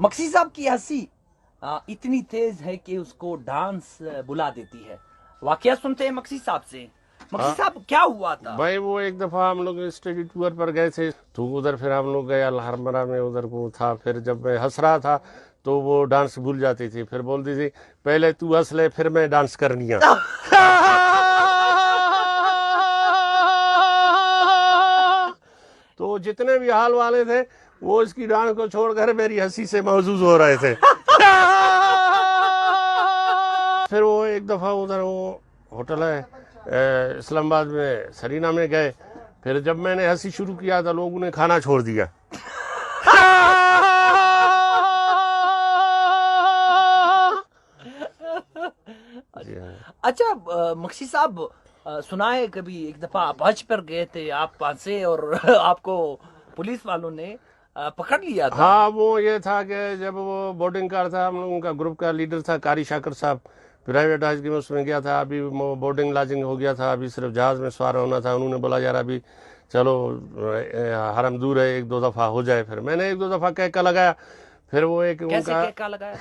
Mixie صاحب کی ہنسی اتنی تیز ہے کہ اس کو ڈانس بلا دیتی ہے. واقعہ سنتے ہیں مکسی صاحب سے. مکسی صاحب کیا ہوا تھا؟ بھائی وہ ایک دفعہ ہم لوگ اسٹڈی ٹور پر گئے تھے تو ادھر پھر ہم لوگ گئے الحرمرہ میں, ادھر کو تھا. پھر جب میں ہنس رہا تھا تو وہ ڈانس بھول جاتی تھی, پھر بولتی تھی پہلے تو ہنس لے پھر میں ڈانس کرنی ہے. تو جتنے بھی حال والے تھے وہ اس کی ڈانس کو چھوڑ کر میری ہنسی سے محظوظ ہو رہے تھے. پھر وہ ایک دفعہ ادھر وہ ہوٹل ہے اسلام آباد میں سرینا میں گئے. پھر جب میں نے ہنسی شروع کیا تو لوگوں نے کھانا چھوڑ دیا. اچھا مکسی صاحب, سنا ہے کبھی ایک دفعہ آپ حج پر گئے تھے, آپ پھنسے اور آپ کو پولیس والوں نے پکڑ لیا تھا. ہاں وہ یہ تھا کہ جب وہ بورڈنگ کار تھا, ہم لوگوں کا گروپ کا لیڈر تھا قاری شاکر صاحب, پرائیویٹ حج میں اس میں گیا تھا. ابھی بورڈنگ لاجنگ ہو گیا تھا, ابھی صرف جہاز میں سوار ہونا تھا. انہوں نے بولا یار ابھی چلو حرم دور ہے, ایک دو دفعہ ہو جائے. پھر میں نے ایک دو دفعہ کہکا لگایا. پھر وہ ایک ان کا کہکا لگایا.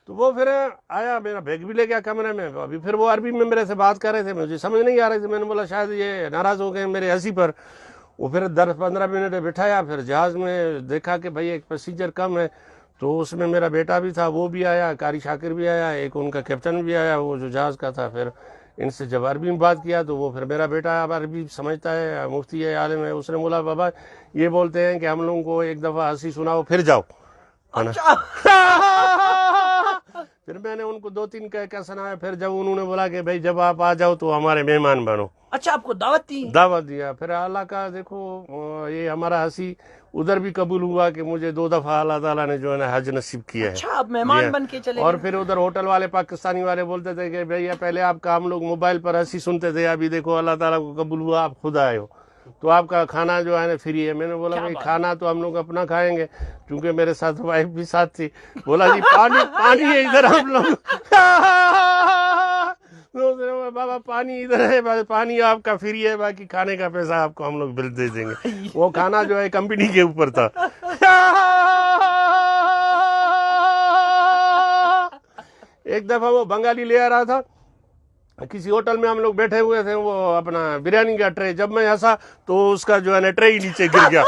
تو وہ پھر آیا, میرا بیگ بھی لے گیا کمرے میں. ابھی پھر وہ عربی میں میرے سے بات کر رہے تھے, مجھے سمجھ نہیں آ رہی تھی. میں نے بولا شاید یہ ناراض ہو گئے میرے ہنسی پر. وہ پھر 10-15 منٹ بٹھایا. پھر جہاز میں دیکھا کہ بھائی ایک پیسنجر کم ہے, تو اس میں میرا بیٹا بھی تھا, وہ بھی آیا, قاری شاکر بھی آیا, ایک ان کا کیپٹن بھی آیا وہ جو جہاز کا تھا. پھر ان سے جب عربی میں بات کیا تو وہ پھر میرا بیٹا اب عربی سمجھتا ہے, مفتی ہے, عالم ہے, اس نے بولا بابا یہ بولتے ہیں کہ ہم لوگوں کو ایک دفعہ ہنسی سناؤ پھر جاؤ. پھر میں نے ان کو 2-3 کہہ سنایا. پھر جب انہوں نے بولا کہ بھائی جب آپ آ جاؤ تو ہمارے مہمان بنو. اچھا آپ کو دعوت دی؟ دعوت دیا. پھر اللہ کا دیکھو یہ ہمارا ہنسی ادھر بھی قبول ہوا کہ مجھے 2 دفعہ اللہ تعالیٰ نے جو ہے نا حج نصیب کیا ہے. اچھا آپ مہمان بن کے چلے اور گئے. پھر ادھر ہوٹل والے پاکستانی والے بولتے تھے کہ بھیا پہلے آپ کا ہم لوگ موبائل پر ہنسی سنتے تھے, ابھی دیکھو اللہ تعالیٰ کو قبول ہوا آپ خود آئے ہو تو آپ کا کھانا جو ہے نا فری ہے. میں نے بولا بھائی کھانا تو ہم لوگ اپنا کھائیں گے, کیونکہ میرے ساتھ وائف بھی ساتھ تھی. بولا جی پانی ہے ادھر ہم لوگ. بابا پانی ادھر ہے, پانی آپ کا فری ہے, باقی کھانے کا پیسہ آپ کو ہم لوگ بل دے دیں گے. وہ کھانا جو ہے کمپنی کے اوپر تھا. ایک دفعہ وہ بنگالی لے آ رہا تھا, کسی ہوٹل میں ہم لوگ بیٹھے ہوئے تھے, وہ اپنا بریانی کا ٹرے, جب میں ہنسا تو اس کا جو ہے نا ٹرے ہی نیچے گر گیا.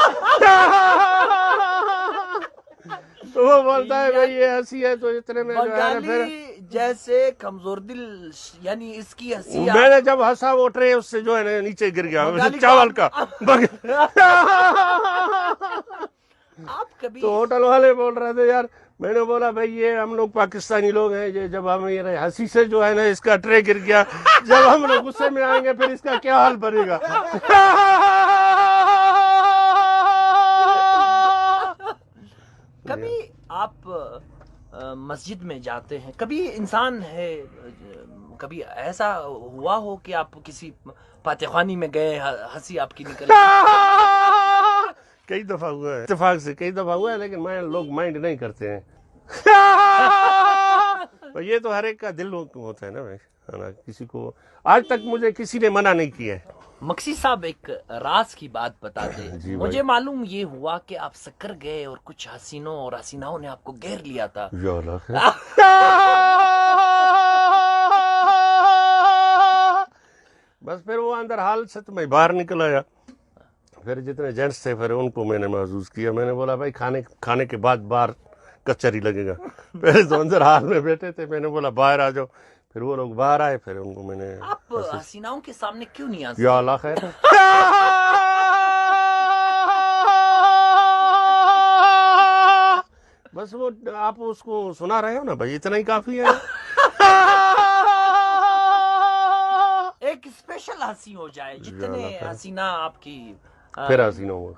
تو وہ بولتا ہے بھائی یہ ہنسی ہے. تو اتنے میں جو ہے نا پھر جیسے کمزور دل, یعنی اس کی ہنسی میں نے جب ہنسا وہ ٹرے اس سے جو ہے نا نیچے گر گیا, چاول کا. آپ کبھی تو ہوٹل والے بول رہے تھے یار, میں نے بولا بھائی یہ ہم لوگ پاکستانی لوگ ہیں, یہ جب ہم یہ ہنسی سے جو ہے نا اس کا ٹرے گر گیا, جب ہم لوگ غصے میں آئیں گے پھر اس کا کیا حال بنے گا. کبھی آپ مسجد میں جاتے ہیں, کبھی انسان ہے, کبھی ایسا ہوا ہو کہ آپ کسی فاتح خوانی میں گئے, ہنسی آپ کی نکل؟ کئی دفعہ ہوا ہے, اتفاق سے کئی دفعہ ہوا ہے, لیکن لوگ مائنڈ نہیں کرتے ہیں. یہ تو ہر ایک کا دل ہوتا ہے نا بھائی, کسی کو آج تک مجھے کسی نے منع نہیں کیا ہے. مکسی صاحب ایک راز کی بات بتا دیں. مجھے معلوم یہ ہوا کہ آپ سکر گئے اور کچھ حسینوں اور حسیناؤں نے آپ کو گھیر لیا تھا. بس پھر وہ اندر حال سے تو میں باہر نکل آیا. پھر جتنے جینٹس تھے پھر ان کو میں نے محسوس کیا. میں نے بولا بھائی کھانے کے بعد باہر کچہری لگے گا. پہلے تو اندر حال میں بیٹھے تھے, میں نے بولا باہر آ جاؤ. پھر وہ لوگ باہر آئے, پھر ان کو میں نے. آپ حسیناؤں کے سامنے کیوں نہیں آتے؟ یا اللہ خیر. بس وہ آپ اس کو سنا رہے ہو نا بھائی, اتنا ہی کافی ہے. ایک اسپیشل ہنسی ہو جائے, جتنے حسینہ آپ کی پھر حسینہ ہوا.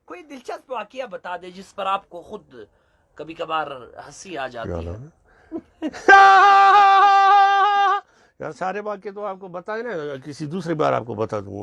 کوئی دلچسپ واقعہ بتا دے جس پر آپ کو خود کبھی کبھار ہنسی آ جاتی ہے. یار سارے واقعے تو آپ کو بتائے نا, کسی دوسری بار آپ کو بتا دوں.